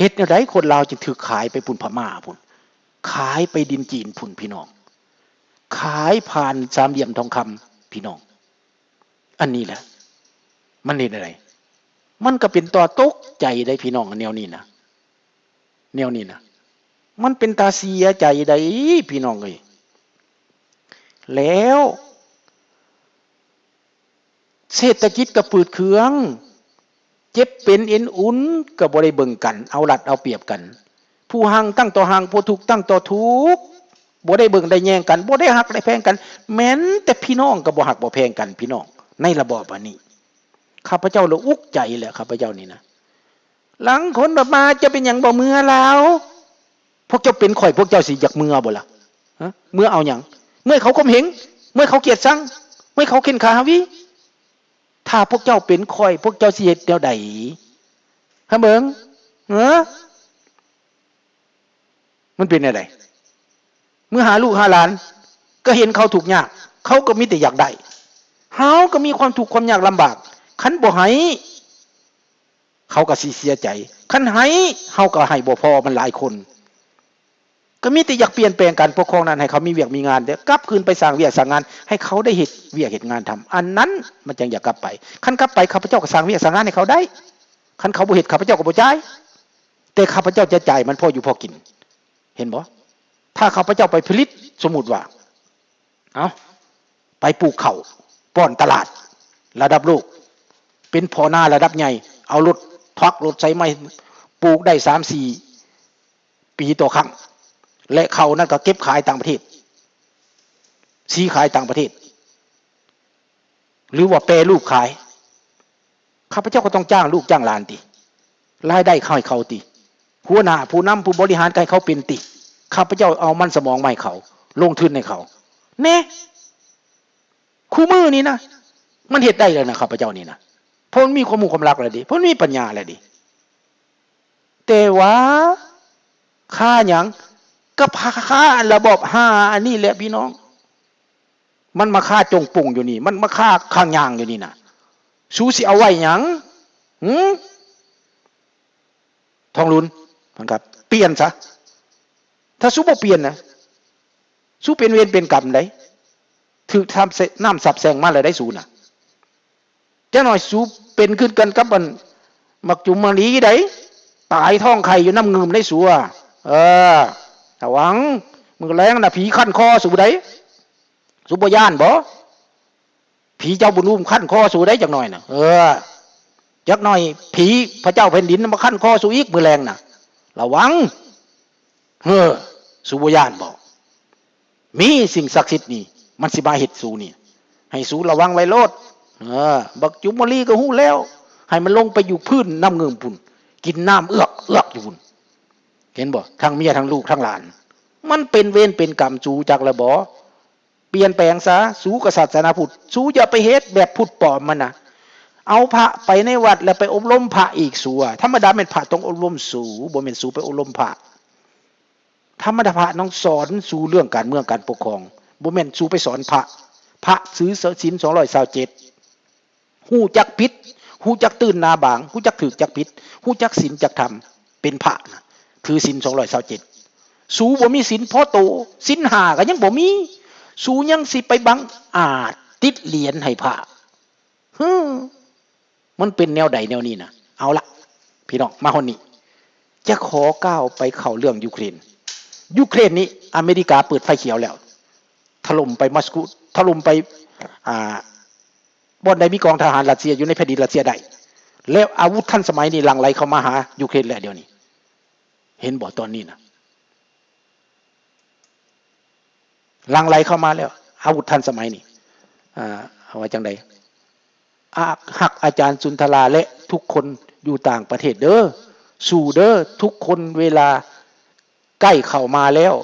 เฮ็ดแนวใดคนลาวจึงถูกขายไปพุ่นพม่าพุ่นขายไปดินจีนพุ่นพี่น้องขายผ่านสามเหลี่ยมทองคำพี่น้องอันนี้แหละมันเห็นอะไรมันก็เป็นตัวตกใจได้พี่น้องแนวนี้นะแนวนี้นะมันเป็นตาเสียใจได้พี่น้องเอ้ยแล้วเศรษฐกิจก็ปืดเคืองเจ็บเป็นเอ็นอุ่นก็บ่ได้เบิ่งกันเอารัดเอาเปรียบกันผู้หังตั้งต่อหังผู้ถูกตั้งต่อถูกบ่ได้เบิ่งได้แย่งกันบ่ได้หักได้แพงกันแม้นแต่พี่น้องก็บ่หักบ่แพงกันพี่น้องในระบอบอันนี้ข้าพเจ้าละอุกใจแหละข้าพเจ้านี่นะหลังคนออกมาจะเป็นหยังบ่เมื่อแล้วพวกเจ้าเป็นข่อยพวกเจ้าสิอยากเมื่อบ่ล่ะฮะเมื่อเอาหยังเมื่อเขาข่มเหงเมื่อเขาเกลียดชังเมื่อเขาเข็นขาหาวิถ้าพวกเจ้าเป็นข่อยพวกเจ้าสิเฮ็ดแนวใดฮะเบิ่งมันเป็นอะไรเมื่อหาลูกหาหลานก็เห็นเขาถูกยากเขาก็มีแต่อยากได้เฮาก็มีความทุกข์ความยากลำบากคันบ่ให้เขาก็สิเสียใจคันให้เฮาก็ให้บ่พอมันหลายคนก็มีแต่อยากเปลี่ยนแปลงการปกครองนั้นให้เขามีเวียกมีงานเดี๋ยวกลับคืนไปสร้างเวียกสร้างงานให้เขาได้เฮ็ดเวียกเฮ็ดงานทำอันนั้นมันจังอยากกลับไปคันกลับไปข้าพเจ้าก็สร้างเวียกสร้างงานให้เขาได้คันเขาบ่เฮ็ดข้าพเจ้าก็บ่จ่ายแต่ข้าพเจ้าจะจ่ายมันพออยู่พอกินเห็นบ่ถ้าข้าพเจ้าไปผลิตสมมุติว่าเอาไปปลูกข้าวป้อนตลาดระดับโลกเป็นพอหน้าระดับใหญ่เอารถทรัครถไถไม้ปลูกได้ 3-4 ปีต่อครั้งและเขานั้นก็เก็บขายต่างประเทศซื้อขายต่างประเทศหรือว่าแปรรูปขายข้าพเจ้าก็ต้องจ้างลูกจ้างหลานติรายได้เข้าให้เขาติหัวหน้าผู้นำผู้บริหารให้เขาเป็นติข้าพเจ้าเอามันสมองใหม่เขาลงทุนให้เขาแน่คู่มือนี่นะมันเฮ็ดได้แล้วนะข้าพเจ้านี่นะเพราะมันมีความมุ่งความรักแล้วดิเพราะมันมีปัญญาแล้วดิแต่ว่าค่าหยังก็ค่าระบบ5อันนี้แหละพี่น้องมันมาค่าจงปุ่งอยู่นี่มันมาค่าข้างยางอยู่นี่นะสู้สิเอาไว้หยังทองลุ้นครับเปลี่ยนซะถ้าสู้บ่เปลี่ยนนะสู้เป็นเวรเป็นกรรมได้ถือทำน้ำสับแซงมาเลยได้สู้น่ะจังหน่อยสู้เป็นขึ้นกันกับมันมักจุมมาลีได้ตายท้องไข่อยู่น้ำเงิมได้สู้ระวังมึงแรงนะผีขั้นคอสู้ได้สู้บ่ย่านบ่ผีเจ้าบุญรุ่มขั้นคอสู้ได้จักหน่อยนะจักหน่อยผีพระเจ้าแผ่นดินมาขั้นคอสู้อีกมือแรงนะระวังสู้บ่ย่านบ่มีสิ่งศักดิ์สิทธิ์นี่มันสิมาเฮ็ดสู้นี่ให้สู้ระวังไว้โลดบักจุมมลีก็ฮู้แล้วให้มันลงไปอยู่พื้นน้ำเงิมพุ่นกินน้ำเอือกอยู่พุ่นเห็นบ่ทั้งเมียทั้งลูกทั้งหลานมันเป็นเวรเป็นกรรมจูจักละบ่เปลี่ยนแปลงซะสู้กับศาสนาพุทธสู้อย่าไปเฮ็ดแบบพุทธปลอมมันนะเอาพระไปในวัดแล้วไปอบรมพระอีกสู้ธรรมดาเป็นพระต้องอบรมสู้บ่แม่นสู้ไปอบรมพระธรรมดาพระต้องสอนสู้เรื่องการเมืองการปกครองบ่แม่นสู้ไปสอนพระซื้อศีล227ฮู้จักผิดฮู้จักตื่นนาบางฮู้จักถูกจักผิดฮู้จักศีลจักธรรมเป็นพระนะถือศีล227สู้บ่มีศีลพอโตศีล5ก็ยังบ่มีสู้ยังสิไปบังอาจติดเหรียญให้พระมันเป็นแนวใดแนวนี้นะเอาละพี่น้องมาคนนี้จะขอก้าวไปเข้าเรื่องยูเครนนี้อเมริกาเปิดไฟเขียวแล้วถล่มไปมอสโกถล่มไปบ่อนใดมีกองทหารรัสเซียอยู่ในแผ่นดินรัสเซียได้แล้วอาวุธทันสมัยนี้หลั่งไหลเข้ามาหายูเครนแล้วเดี๋ยวนี้เห็นบ่ตอนนี้นะหลั่งไหลเข้ามาแล้วอาวุธทันสมัยนี้ว่าจังใดหักอาจารย์สุนทราและทุกคนอยู่ต่างประเทศเด้อสู่เด้อทุกคนเวลาใกล้เข้ามาแล้ว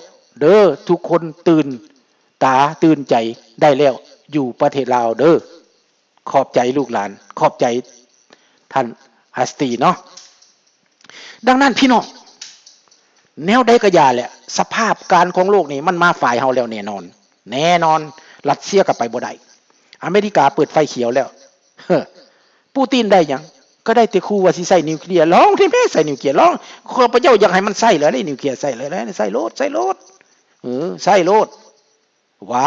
เด้อทุกคนตื่นตาตื่นใจได้แล้วอยู่ประเทศลาวเด้อขอบใจลูกหลานขอบใจท่านอาสตีเนาะดังนั้นพี่น้องแนวใดก็อย่าแหละสภาพการของโลกนี่มันมาฝ่ายเฮาแล้วแน่นอนรัสเซียก็ไปบ่ได้อเมริกาเปิดไฟเขียวแล้วปูตินได้ยัง ก็ได้แต่ครูว่าสิใส่นิวเคลียร์ร้องที่แม่ใส่นิวเคลียร์ร้องข้าพเจ้าอยากให้มันใส่เลยนิวเคลียร์ใส่เลยใส่โลดใส่โลดใส่โลดหวา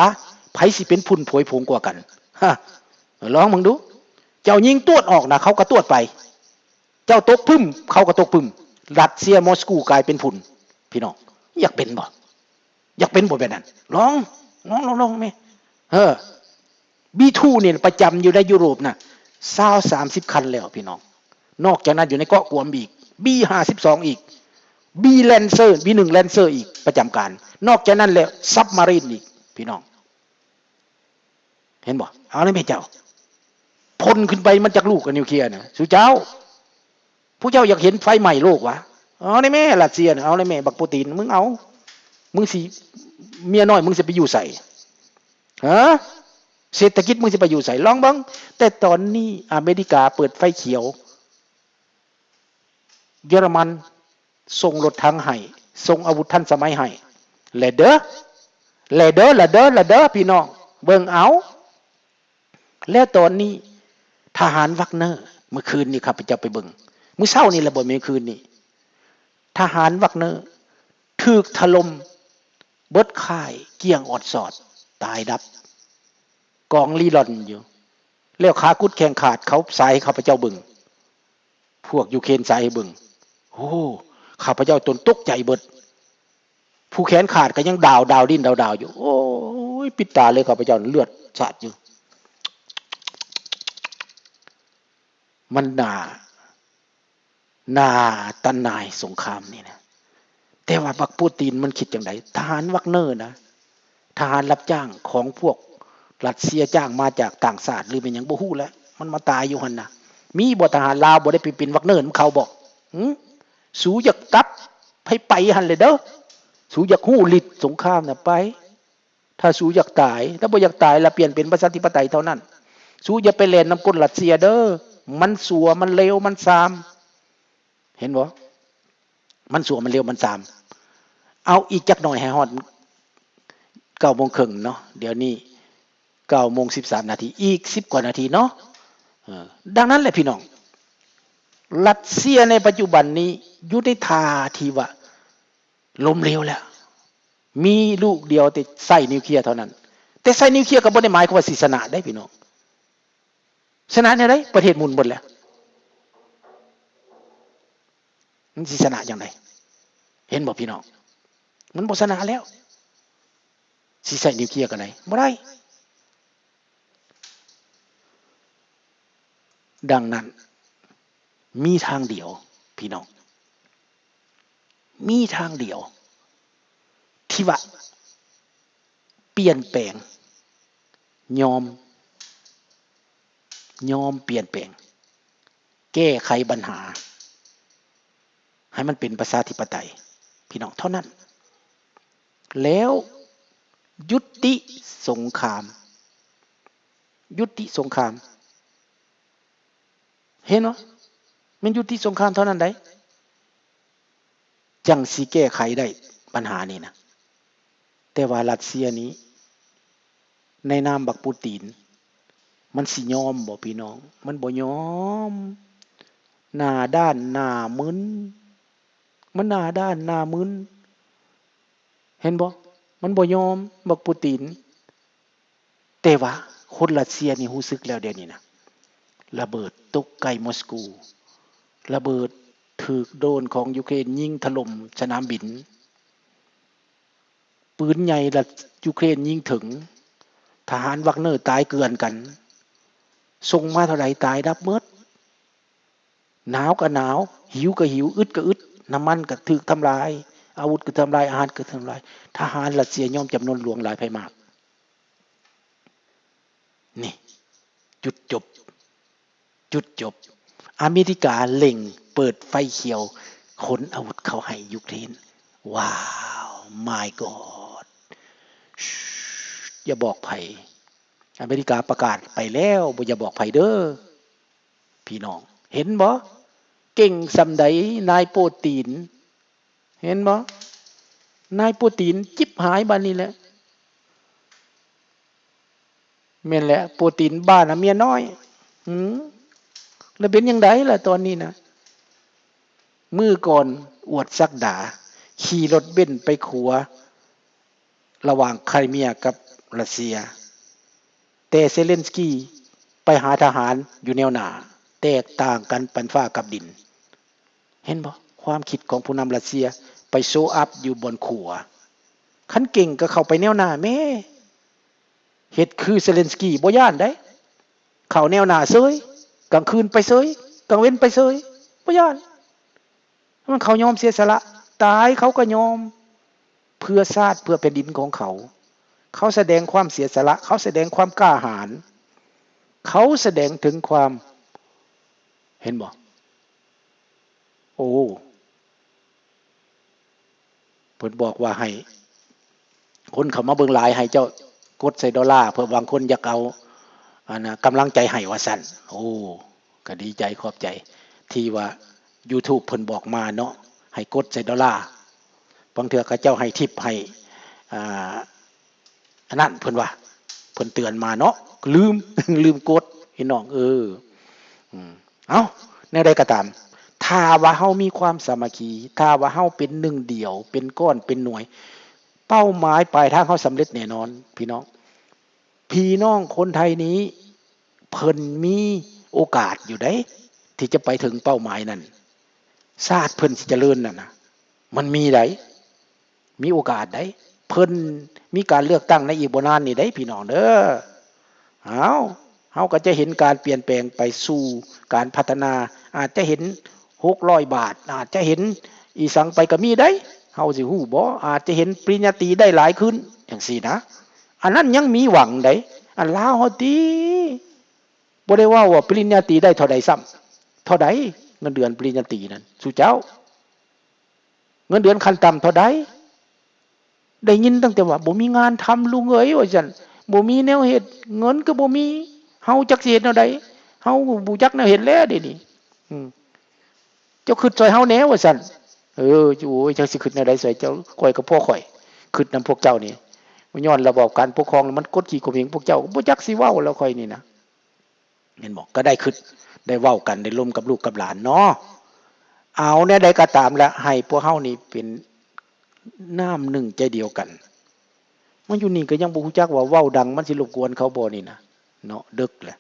ไผสิเป็นพุ่นผวยผงกว่ากันฮะลองมึงดูเจ้ายิงตวดออกนะเขาก็ตวดไปเจ้าตกพึ่มเขาก็ตกพึ่มรัสเซียมอสโกกลายเป็นพุ่นพี่น้องอยากเป็นบ่อยากเป็นบ่แบบนั้นลองไหมB2 เนี่ยประจำอยู่ในยุโรปนะ30 คันแล้วพี่น้องนอกจากนั้นอยู่ในเกาะกวมอีก B52 อีก B Lancer B1 Lancer อีกประจำการนอกจากนั้นแล้วซับมารีนอีกพี่น้องเห็นบ่เอาเลยแม่เจ้าพ่นขึ้นไปมันจากลูกกับนิวเคลียร์นะสุเจ้าผู้เจ้าอยากเห็นไฟใหม่โลกวะเอาเลยแม่รัสเซียเอาเลยแม่บักปูตินมึงเอามึงสิเมียน้อยมึงสิไปอยู่ใส่ฮะเศรษฐกิจมึงสิไปอยู่ใส่ลองบ้างแต่ตอนนี้อเมริกาเปิดไฟเขียวเยอรมันส่งรถถังให้ส่งอาวุธทันสมัยให้แลเด้อพี่น้องเบิ่งเอาแล้วตอนนี้ทหารวักเนอร์เมื่อคืนนี้ครับไปเจ้าไปเบิ่งมื้อเช้านี่ละบ่เมื่อคืนนี้ทหารวักเนอร์ถูกถล่มเบิดค่ายเกี่ยงออดสอดตายดับกองลีลอนอยู่แล้วขากุดแข่งขาดเขาสายข้าพเจ้าเบิ่งพวกยูเครนสายเบิ่งโอ้ข้าพเจ้าตนตกใจเบิดผู้แขนขาดก็ยังดาวดิ้นดาวอยู่โอ้ยปิดตาเลยข้าพเจ้าเลือดสาดอยู่มันน่าตันนายสงครามนี่นะแต่ว่าบักปูตินมันคิดจังไดทหารวักเนอร์นะทหารรับจ้างของพวกรัสเซียจ้างมาจากต่างชาติหรือเป็นหยังบ่ฮู้แล้วมันมาตายอยู่หั่นน่ะมีบ่ทหารลาวบ่ได้ไปเป็นวักเนอร์เขาบอกสูอยากกลับให้ไปหั่นเลยเด้อสูอยากฮู้ฤทธิ์สงครามน่ะไปถ้าสูอยากตายถ้าบ่อยากตายแล้วเปลี่ยนเป็นประชาธิปไตยเท่านั้นสูอย่าไปเล่นน้ำก้นรัสเซียเด้อมันสัวมันเลวมันซามเห็นบ่มันสัวมันเลวมันซามเอาอีกจักหน่อยให้ฮอด 9:30 เนาะเดี๋ยวนี้9:13 นาทีอีก10 กว่านาทีเนาะดังนั้นแหละพี่น้องรัสเซียในปัจจุบันนี้อยู่ในท่าทีว่าล้มเหลวแล้วมีลูกเดียวแต่ใส่นิวเคลียร์เท่านั้นแต่ใส่นิวเคลียร์ก็บ่ได้หมายความว่าศาสนาได้พี่น้องชนะเนี่ยได้ประเทศหมุนหมดแล้วมันศาสนาอย่างไรเห็นบ่พี่น้องมันบ่ชนะแล้วสิใส่นิวเคลียร์กันไหนบ่ได้ดังนั้นมีทางเดียวพี่น้องมีทางเดียวที่ว่าเปลี่ยนแปลงยอมเปลี่ยนแปลงแก้ไขปัญหาให้มันเป็นประชาธิปไตยพี่น้องเท่านั้นแล้วยุติสงครามเห็นไหมมันยุติสงครามเท่านั้นได้จังสิแก้ไขได้ปัญหานี้นะแต่ว่ารัสเซียนี้ในนามบักปูตินมันสิยอมบ่พี่น้องมันบ่ยอมหน้าด้านหน้ามึนมันหน้าด้านหน้ามึนเห็นบ่มันบ่ยอมบักปูตินแต่ว่าคนรัสเซียนี่รู้สึกแล้วเดี๋ยวนี้นะระเบิดตกใกล้มอสโกระเบิดถูกโดรนของยูเครนยิงถล่มสนามบินปืนใหญ่รัสยูเครนยิงถึงทหารวักเนอร์ตายเกลื่อนกันส่งมาเท่าไหร่ตายดับหมดหนาวก็หนาวหิวก็หิวอึดก็อึดน้ำมันก็ถูกทำลายอาวุธก็ทำลายอาหารก็ทำลายทหารรัสเซียยอมจำนวนหลวงหลายไพมากนี่จุดจบอเมริกาเล็งเปิดไฟเขียวขนอาวุธเข้าให้ยูเครนว้าว my god อย่าบอกไผอเมริกาประกาศไปแล้วบ่อย่าบอกไผเด้อพี่น้องเห็นบ่เก่งซำใดนายโปรตีนเห็นบ่นายโปรตีนจิบหายบัดนี้แหละแม่นแหละโปรตีนบ้านน่ะเมียน้อย แล้วเป็นยังไงล่ะตอนนี้นะมือก่อนอวดซักดาขี่รถเบนซ์ไปขัวระหว่างไครเมียกับรัสเซียแต่เซเลนสกี้ไปหาทหารอยู่แนวหน้าแตกต่างกันปันฟ้ากับดินเห็นบ่ความคิดของผู้นำรัสเซียไปโชว์อัพอยู่บนขัวคันเก่งก็เข้าไปแนวหน้าแม่เฮ็ดคือเซเลนสกี้บ่ย่านได้เข้าแนวหน้าเซยกลางคืนไปเซยกลางเว้นไปเซยบ่ย่านมันเขายอมเสียสละตายเขาก็ยอมเพื่อชาติเพื่อแผ่นดินของเขาเขาแสดงความเสียสละเขาแสดงความกล้าหาญเขาแสดงถึงความเห็นบ่โอ้เพิ่นบอกว่าให้คนเขามาเบิ่งหลายให้เจ้ากดใส่ดอลลาร์เพื่อบางคนอยากเอากำลังใจให้ว่าซั่นโอ้ก็ดีใจขอบใจที่ว่า YouTube เพิ่นบอกมาเนาะให้กดใส่ดอลลาร์บางเทื่อเขาเจ้าให้ทิปให้อ่าอันนั้นเพิ่นว่าเพิ่นเตือนมาเนาะลืม ลืมกดพี่น้องเอ้าแนวใดก็ตามถ้าว่าเฮามีความสามัคคีถ้าว่าเฮาเป็นหนึ่งเดียวเป็นก้อนเป็นหน่วยเป้าหมายปลายทางเฮาสำเร็จแน่นอนพี่น้องคนไทยนี้เพิ่นมีโอกาสอยู่ได้ที่จะไปถึงเป้าหมายนั้นชาติเพิ่นสิเจริญนั่นน่ะมันมีได้มีโอกาสได้เพิ่นมีการเลือกตั้งในอีกบ่นานนี่ได้พี่น้องเด้อเฮาก็จะเห็นการเปลี่ยนแปลงไปสู่การพัฒนาอาจจะเห็น600 บาทอาจจะเห็นอีสังไปก็มีได้เฮาสิฮู้บ่อาจจะเห็นปริญญาตรีได้หลายขึ้นจังซี่นะอันนั้นยังมีหวังได้อันลาวเฮาติบ่ได้ว่าปริญญาตรีได้เท่าใดซ้ำเท่าใดเงินเดือนปริญญาตรีนั้นสู่เจ้าเงินเดือนขั้นต่ำเท่าใดได้ยินตั้งแต่ว่าบ่มีงานทำลุงเอ้ยว่าซั่นบ่มีแนวเฮ็ดเงินก็บ่มีเฮาจักสิเฮ็ดแนวใดเฮาบ่จักแนวเฮ็ดแล้วเดี๋ยวนี้เจ้าคิดซอยเฮาแหน่ว่าซั่นโอ้ยจักสิคิดแนวใดซอยเจ้าข่อยก็พ่อข่อยคิดนำพวกเจ้านี่มันย้อนระบอบการปกครองมันกดขี่ข่มเหงพวกเจ้าบ่จักสิเว้าแล้วข่อยนี่นะเห็นบ่ก็ได้คิดได้เว้ากันได้ร่วมกับลูกกับหลานเนาะเอาแนวใดก็ตามแล้วให้พวกเฮานี่เป็นน้ำหนึ่งใจเดียวกันมันอยู่นี่ก็ยังบ่ฮู้จักว่าเว้าดังมันสิรบกวนเขาบ่นี่นะเนาะดึกแหละ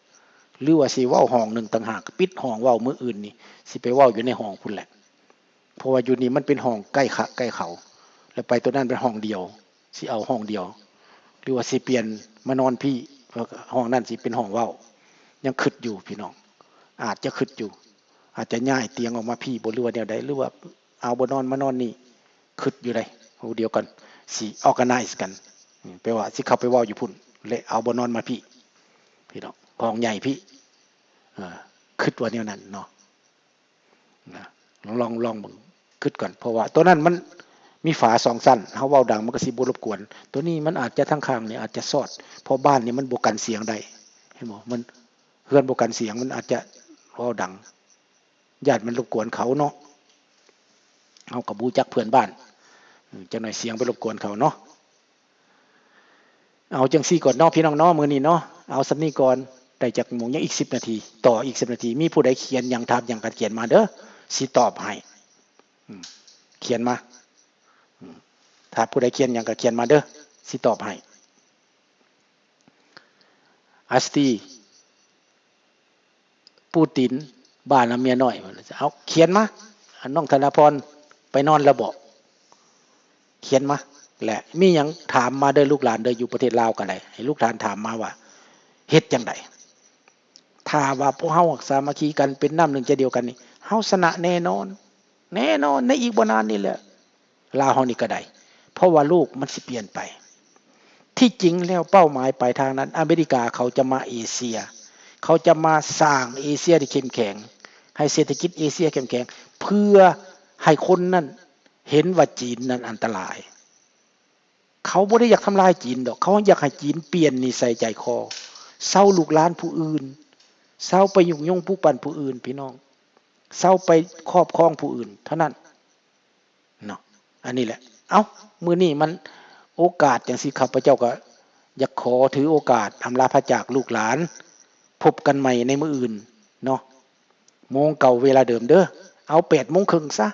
หรือว่าสิเว้าห้องนึงต่างหากปิดห้องเว้ามื้ออื่นนี่สิไปเว้าอยู่ในห้องพุ่นแหละเพราะว่าอยู่นี่มันเป็นห้องใกล้เขาแล้วไปตัวนั้นเป็นห้องเดียวสิเอาห้องเดียวหรือว่าสิเปลี่ยนมานอนพี่ห้องนั้นสิเป็นห้องเว้ายังคิดอยู่พี่น้องอาจจะคิดอยู่อาจจะย้ายเตียงออกมาพี่บ่หรือว่าแนวใดหรือว่าเอาบ่นอนมานอนนี่คิดอยู่ได้โหเดียวกันสิออร์แกไนซ์กันแปลว่าสิเข้าไปเว้าอยู่พุ่นและเอาบ่นอนมาพี่น้องห้องใหญ่พี่คิดว่าแนวนั้นเนาะนะลองเบิ่งคิดก่อนเพราะว่าตัวนั้นมันมีฝา2ชั้นเฮาเว้าดังมันก็สิบ่รบกวนตัวนี้มันอาจจะทั้งข้างนี่อาจจะซอดเพราะบ้านนี่มันบ่กันเสียงได้เห็นบ่มันเฮือนบ่กันเสียงมันอาจจะเว้าดังญาติมันรบกวนเขาเนาะเฮาก็บ่รู้จักเพื่อนบ้านจังหน่อยเสียงไปรบกวนเขาเนาะเอาจังซี่ก่อนเนาะพี่น้องเนาะมื้อนี้เนาะเอาซำนี้ก่อนได้จักโมงยังอีก10นาทีต่ออีก10นาทีมีผู้ใดเขียนหยังถามหยังก็เขียนมาเด้อสิตอบให้เขียนมาถ้าผู้ใดเขียนหยังก็เขียนมาเด้อสิตอบให้อัสตีปูตินบ้านเมียน้อยเอาเขียนมาน้องธนพรไปนอนแล้วบ่เขียนมาแหละมีหยังถามมาเด้อลูกหลานเด้ออยู่ประเทศลาวก็ได้ให้ลูกหลานถามมาว่าเฮ็ดจังไดถ้าว่าพวกเฮาสามัคคีกันเป็นน้ำหนึ่งใจเดียวกันนี่เฮาชนะแน่นอนในอีกบ่นานนี่แหละลาวเฮานี่ก็ได้เพราะว่าโลกมันสิเปลี่ยนไปที่จริงแล้วเป้าหมายปลายทางนั้นอเมริกาเขาจะมาเอเชียเขาจะมาสร้างเอเชียที่เข้มแข็งให้เศรษฐกิจเอเชียเข้มแข็งเพื่อให้คนนั้นเห็นว่าจีนนั้นอันตรายเขาบ่ได้อยากทำลายจีนดอกเขาอยากให้จีนเปลี่ยนนิสัยใจคอเศร้าลูกหลานผู้อื่นเศร้าไปยุ่งยงผู้ปั่นผู้อื่นพี่น้องเศร้าไปครอบครองผู้อื่นเท่านั้นเนาะอันนี้แหละเอ้ามื้อนี้มันโอกาสจังซี่ข้าพเจ้าก็อยากขอถือโอกาสอำลาพระจากลูกหลานพบกันใหม่ในมื้ออื่นเนาะ โมงเก่าเวลาเดิมเด้อเอา8:30ซะ